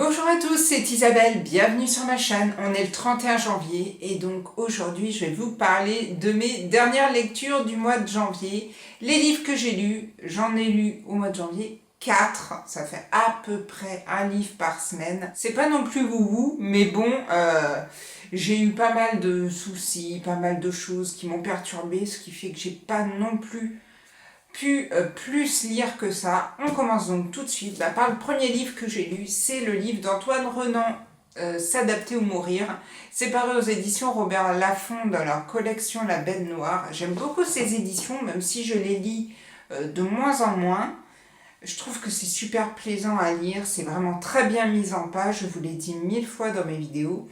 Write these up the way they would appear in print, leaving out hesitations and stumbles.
Bonjour à tous, c'est Isabelle, bienvenue sur ma chaîne. On est le 31 janvier et donc aujourd'hui je vais vous parler de mes dernières lectures du mois de janvier. Les livres que j'ai lus, j'en ai lu au mois de janvier 4, ça fait à peu près un livre par semaine. C'est pas non plus wouhou, mais bon, j'ai eu pas mal de soucis, pas mal de choses qui m'ont perturbée, ce qui fait que j'ai pas non plus pu plus lire que ça. On commence donc tout de suite par le premier livre que j'ai lu, c'est le livre d'Antoine Renan, S'adapter ou mourir. C'est paru aux éditions Robert Laffont dans leur collection La Bête Noire. J'aime beaucoup ces éditions, même si je les lis de moins en moins. Je trouve que c'est super plaisant à lire, c'est vraiment très bien mis en page, je vous l'ai dit 1000 fois dans mes vidéos.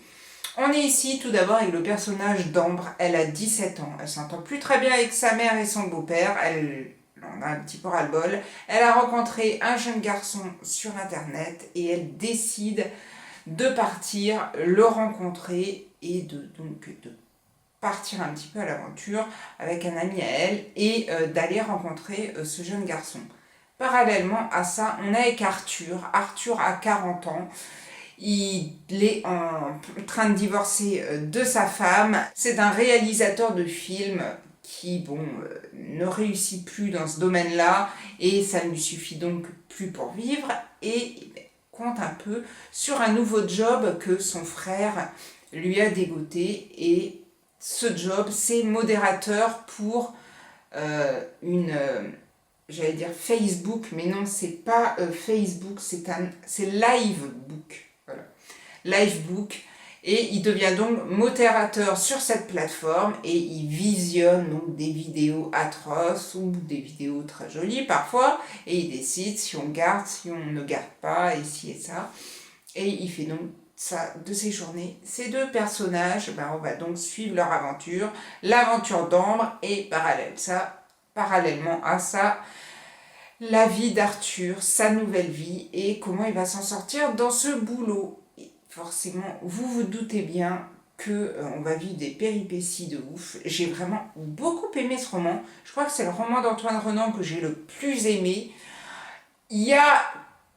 On est ici tout d'abord avec le personnage d'Ambre, elle a 17 ans, elle s'entend plus très bien avec sa mère et son beau-père, elle en a un petit peu ras-le-bol. Elle a rencontré un jeune garçon sur internet et elle décide de partir, le rencontrer et de partir un petit peu à l'aventure avec un ami à elle et d'aller rencontrer ce jeune garçon. Parallèlement à ça, on a avec Arthur. Arthur a 40 ans. Il est en train de divorcer de sa femme. C'est un réalisateur de films qui, ne réussit plus dans ce domaine-là et ça ne lui suffit donc plus pour vivre et compte un peu sur un nouveau job que son frère lui a dégoté et ce job, c'est modérateur pour j'allais dire Facebook, mais non, c'est pas Facebook, c'est Livebook. Voilà. Livebook. Et il devient donc modérateur sur cette plateforme et il visionne donc des vidéos atroces ou des vidéos très jolies parfois et il décide si on garde, si on ne garde pas et si et ça. Et il fait donc ça de ses journées. Ces deux personnages, on va donc suivre leur aventure, l'aventure d'Ambre et parallèlement à ça, la vie d'Arthur, sa nouvelle vie et comment il va s'en sortir dans ce boulot. Et forcément, vous vous doutez bien que on va vivre des péripéties de ouf. J'ai vraiment beaucoup aimé ce roman. Je crois que c'est le roman d'Antoine Renan que j'ai le plus aimé. Il y a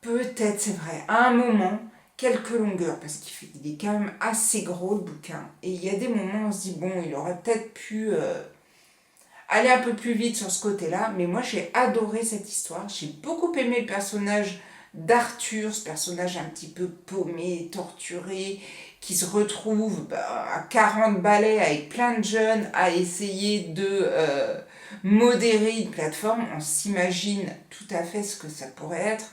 peut-être, c'est vrai, à un moment, quelques longueurs, parce qu'il est quand même assez gros le bouquin. Et il y a des moments où on se dit, il aurait peut-être pu aller un peu plus vite sur ce côté-là, mais moi j'ai adoré cette histoire. J'ai beaucoup aimé le personnage d'Arthur, ce personnage un petit peu paumé, torturé, qui se retrouve à 40 balais avec plein de jeunes à essayer de modérer une plateforme. On s'imagine tout à fait ce que ça pourrait être,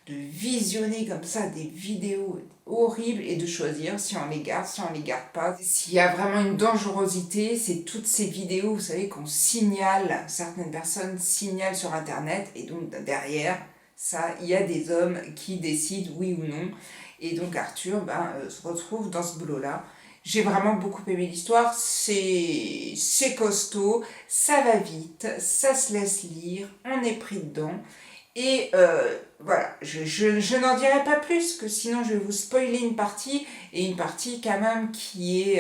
de visionner comme ça des vidéos horribles et de choisir si on les garde, si on les garde pas. S'il y a vraiment une dangerosité, c'est toutes ces vidéos, vous savez, qu'on signale, certaines personnes signalent sur internet et donc derrière ça, il y a des hommes qui décident oui ou non. Et donc Arthur se retrouve dans ce boulot-là. J'ai vraiment beaucoup aimé l'histoire, c'est costaud, ça va vite, ça se laisse lire, on est pris dedans. Et voilà, je n'en dirai pas plus, que sinon je vais vous spoiler une partie, et une partie quand même qui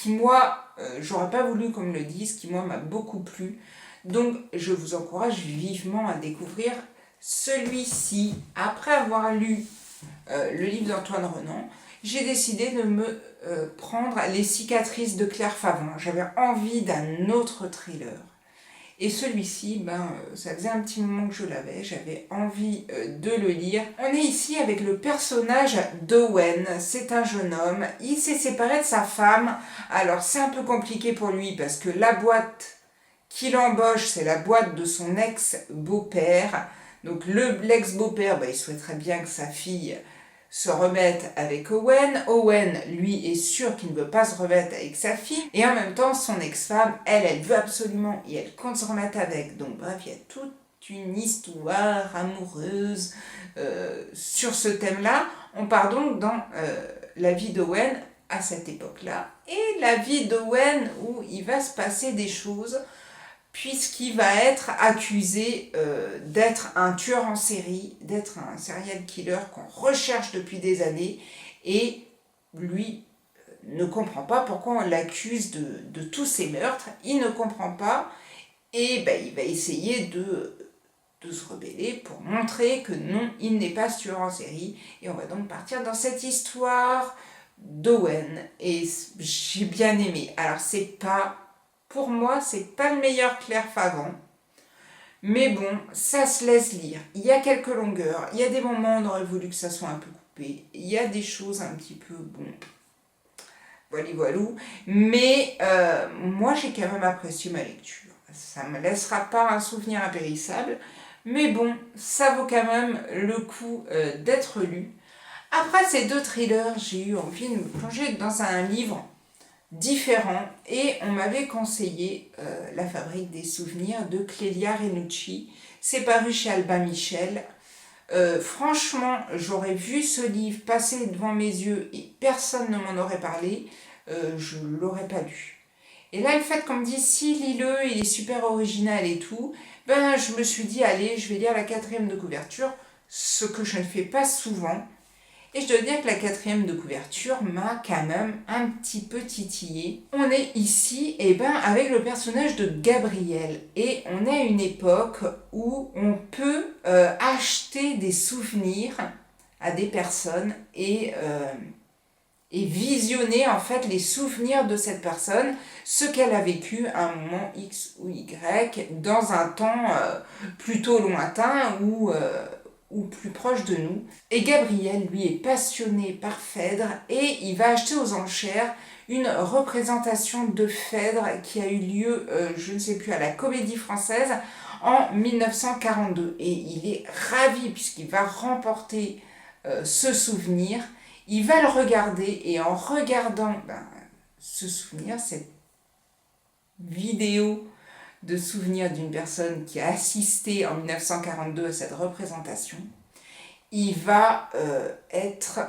moi, j'aurais pas voulu qu'on me le dise, qui moi m'a beaucoup plu. Donc je vous encourage vivement à découvrir celui-ci. Après avoir lu le livre d'Antoine Renan, j'ai décidé de me prendre Les cicatrices de Claire Favant. J'avais envie d'un autre thriller. Et celui-ci, ça faisait un petit moment que je l'avais, j'avais envie de le lire. On est ici avec le personnage d'Owen, c'est un jeune homme, il s'est séparé de sa femme, alors c'est un peu compliqué pour lui parce que la boîte qu'il embauche, c'est la boîte de son ex-beau-père. Donc l'ex-beau-père, il souhaiterait bien que sa fille se remettre avec Owen. Owen, lui, est sûr qu'il ne veut pas se remettre avec sa fille. Et en même temps, son ex-femme, elle veut absolument et elle compte se remettre avec. Donc bref, il y a toute une histoire amoureuse sur ce thème-là. On part donc dans la vie d'Owen à cette époque-là. Et la vie d'Owen où il va se passer des choses puisqu'il va être accusé d'être un tueur en série, d'être un serial killer qu'on recherche depuis des années, et lui ne comprend pas pourquoi on l'accuse de tous ces meurtres, il ne comprend pas, et il va essayer de se rebeller pour montrer que non, il n'est pas tueur en série. Et on va donc partir dans cette histoire d'Owen. Et j'ai bien aimé. Alors c'est pas, pour moi, c'est pas le meilleur Claire Favant. Mais bon, ça se laisse lire. Il y a quelques longueurs. Il y a des moments où on aurait voulu que ça soit un peu coupé. Il y a des choses un petit peu, bon, voilou. Mais moi, j'ai quand même apprécié ma lecture. Ça ne me laissera pas un souvenir impérissable. Mais bon, ça vaut quand même le coup d'être lu. Après ces deux thrillers, j'ai eu envie de me plonger dans un livre différent et on m'avait conseillé La Fabrique des souvenirs de Clélia Renucci. C'est paru chez Albin Michel. Franchement, j'aurais vu ce livre passer devant mes yeux et personne ne m'en aurait parlé, je ne l'aurais pas lu. Et là, le fait qu'on me dise si lis-le, il est super original et tout, ben je me suis dit allez, je vais lire la 4e de couverture, ce que je ne fais pas souvent. Et je dois dire que la 4e de couverture m'a quand même un petit peu titillé. On est ici avec le personnage de Gabriel. Et on est à une époque où on peut acheter des souvenirs à des personnes et visionner en fait les souvenirs de cette personne, ce qu'elle a vécu à un moment X ou Y, dans un temps plutôt lointain ou plus proche de nous. Et Gabriel, lui, est passionné par Phèdre et il va acheter aux enchères une représentation de Phèdre qui a eu lieu, je ne sais plus, à la Comédie Française en 1942. Et il est ravi puisqu'il va remporter ce souvenir. Il va le regarder et en regardant ce souvenir, cette vidéo de souvenir d'une personne qui a assisté en 1942 à cette représentation, il va être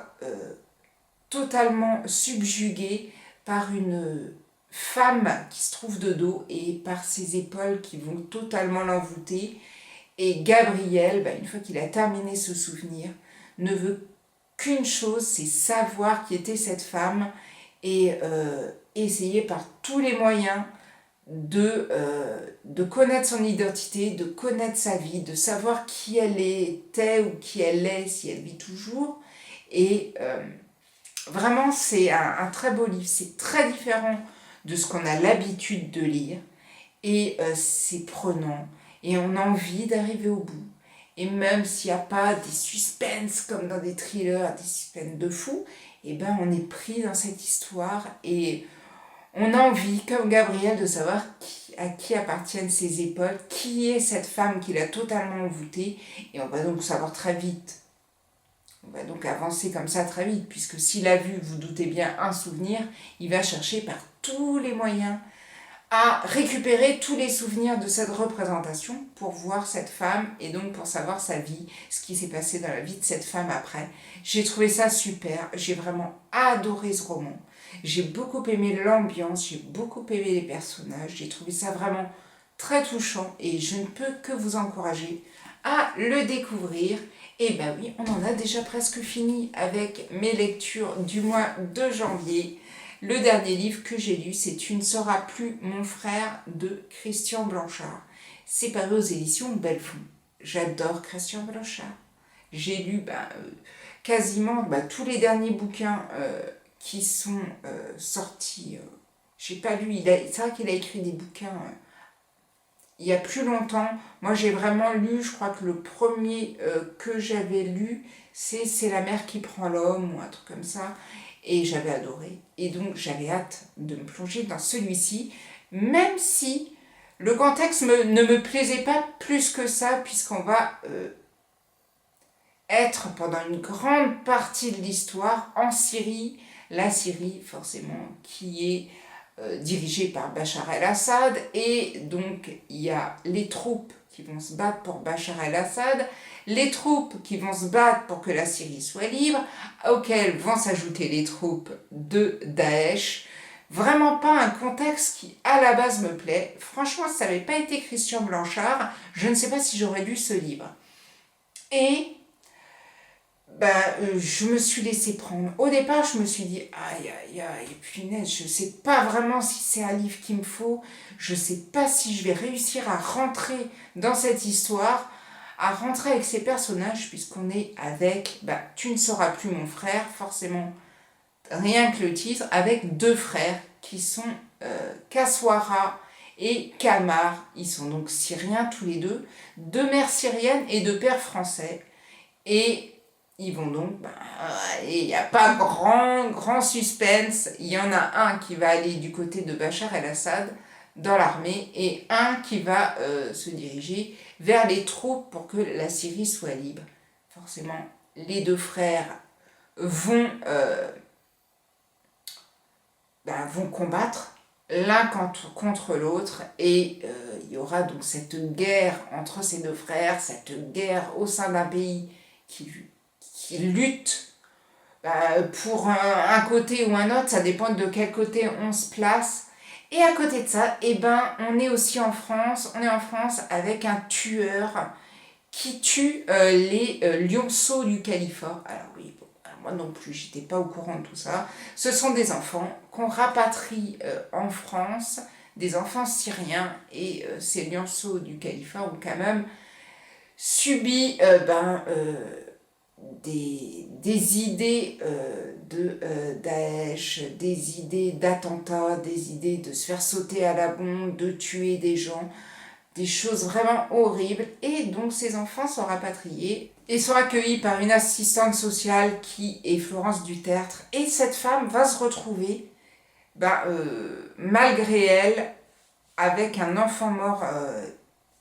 totalement subjugué par une femme qui se trouve de dos et par ses épaules qui vont totalement l'envoûter. Et Gabriel, une fois qu'il a terminé ce souvenir, ne veut qu'une chose, c'est savoir qui était cette femme et essayer par tous les moyens de connaître son identité, de connaître sa vie, de savoir qui elle était ou qui elle est, si elle vit toujours. Et vraiment, c'est un très beau livre. C'est très différent de ce qu'on a l'habitude de lire. Et c'est prenant. Et on a envie d'arriver au bout. Et même s'il n'y a pas des suspens comme dans des thrillers, des suspens de fou, on est pris dans cette histoire et on a envie, comme Gabriel, de savoir à qui appartiennent ses épaules, qui est cette femme qui l'a totalement envoûté, et on va donc savoir très vite. On va donc avancer comme ça très vite, puisque s'il a vu, vous doutez bien, un souvenir, il va chercher par tous les moyens à récupérer tous les souvenirs de cette représentation pour voir cette femme et donc pour savoir sa vie, ce qui s'est passé dans la vie de cette femme après. J'ai trouvé ça super, j'ai vraiment adoré ce roman. J'ai beaucoup aimé l'ambiance, j'ai beaucoup aimé les personnages, j'ai trouvé ça vraiment très touchant et je ne peux que vous encourager à le découvrir. Et oui, on en a déjà presque fini avec mes lectures du mois de janvier. Le dernier livre que j'ai lu, c'est Tu ne seras plus mon frère de Christian Blanchard. C'est paru aux éditions Bellefond. J'adore Christian Blanchard. J'ai lu quasiment tous les derniers bouquins qui sont sortis. J'ai pas lu, c'est vrai qu'il a écrit des bouquins il y a plus longtemps. Moi j'ai vraiment lu, je crois que le premier que j'avais lu, c'est La mer qui prend l'homme ou un truc comme ça. Et j'avais adoré. Et donc j'avais hâte de me plonger dans celui-ci, même si le contexte ne me plaisait pas plus que ça, puisqu'on va être pendant une grande partie de l'histoire en Syrie. La Syrie, forcément, qui est dirigée par Bachar el-Assad. Et donc il y a les troupes qui vont se battre pour Bachar el-Assad, les troupes qui vont se battre pour que la Syrie soit libre, auxquelles vont s'ajouter les troupes de Daesh. Vraiment pas un contexte qui, à la base, me plaît. Franchement, si ça n'avait pas été Christian Blanchard, je ne sais pas si j'aurais lu ce livre. Et je me suis laissée prendre. Au départ, je me suis dit, aïe, aïe, aïe, punaise, je ne sais pas vraiment si c'est un livre qu'il me faut. Je ne sais pas si je vais réussir à rentrer dans cette histoire. à rentrer avec ces personnages, puisqu'on est avec Tu ne seras plus mon frère, forcément, rien que le titre, avec deux frères qui sont Kaswara et Kamar. Ils sont donc syriens tous les deux, de mère syrienne et de père français. Et ils vont donc, il n'y a pas grand suspense. Il y en a un qui va aller du côté de Bachar el-Assad dans l'armée et un qui va se diriger vers les troupes pour que la Syrie soit libre. Forcément, les deux frères vont combattre l'un contre l'autre et il y aura donc cette guerre entre ces deux frères, cette guerre au sein d'un pays qui lutte pour un côté ou un autre, ça dépend de quel côté on se place. Et à côté de ça, on est aussi en France, avec un tueur qui tue les lionceaux du califat. Alors oui, moi non plus, j'étais pas au courant de tout ça. Ce sont des enfants qu'on rapatrie en France, des enfants syriens, et ces lionceaux du califat ont quand même subi des idées de Daesh, des idées d'attentats, des idées de se faire sauter à la bombe, de tuer des gens, des choses vraiment horribles. Et donc ces enfants sont rapatriés et sont accueillis par une assistante sociale qui est Florence Dutertre. Et cette femme va se retrouver, malgré elle, avec un enfant mort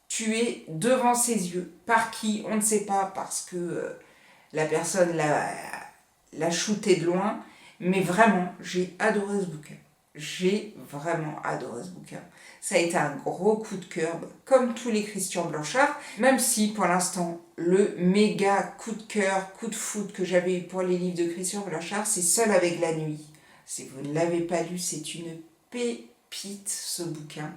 tué devant ses yeux. Par qui, on ne sait pas, parce que la personne l'a shooté de loin. Mais vraiment, j'ai adoré ce bouquin. J'ai vraiment adoré ce bouquin. Ça a été un gros coup de cœur, comme tous les Christian Blanchard, même si pour l'instant, le méga coup de cœur, coup de foudre que j'avais eu pour les livres de Christian Blanchard, c'est Seul avec la nuit. Si vous ne l'avez pas lu, c'est une pépite, ce bouquin.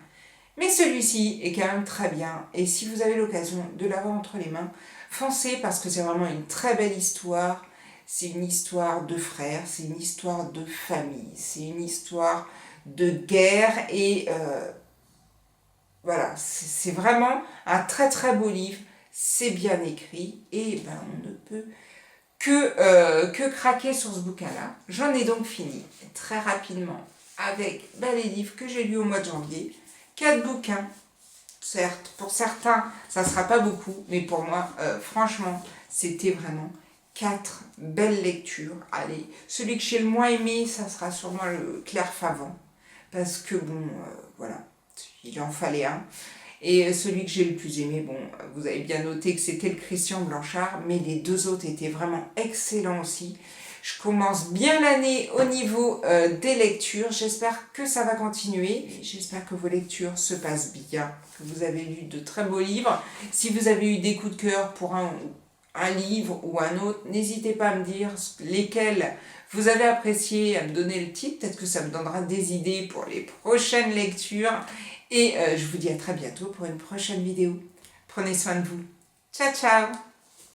Mais celui-ci est quand même très bien, et si vous avez l'occasion de l'avoir entre les mains, foncez, parce que c'est vraiment une très belle histoire. C'est une histoire de frères, c'est une histoire de famille, c'est une histoire de guerre, et voilà, c'est vraiment un très très beau livre, c'est bien écrit, et on ne peut que craquer sur ce bouquin-là. J'en ai donc fini très rapidement avec les livres que j'ai lus au mois de janvier. 4 bouquins, certes, pour certains, ça ne sera pas beaucoup, mais pour moi, franchement, c'était vraiment 4 belles lectures. Allez, celui que j'ai le moins aimé, ça sera sûrement le Claire Favant, parce que voilà, il en fallait un. Et celui que j'ai le plus aimé, vous avez bien noté que c'était le Christian Blanchard, mais les deux autres étaient vraiment excellents aussi. Je commence bien l'année au niveau des lectures. J'espère que ça va continuer. J'espère que vos lectures se passent bien, que vous avez lu de très beaux livres. Si vous avez eu des coups de cœur pour un livre ou un autre, n'hésitez pas à me dire lesquels vous avez apprécié, à me donner le titre. Peut-être que ça me donnera des idées pour les prochaines lectures. Et je vous dis à très bientôt pour une prochaine vidéo. Prenez soin de vous. Ciao, ciao!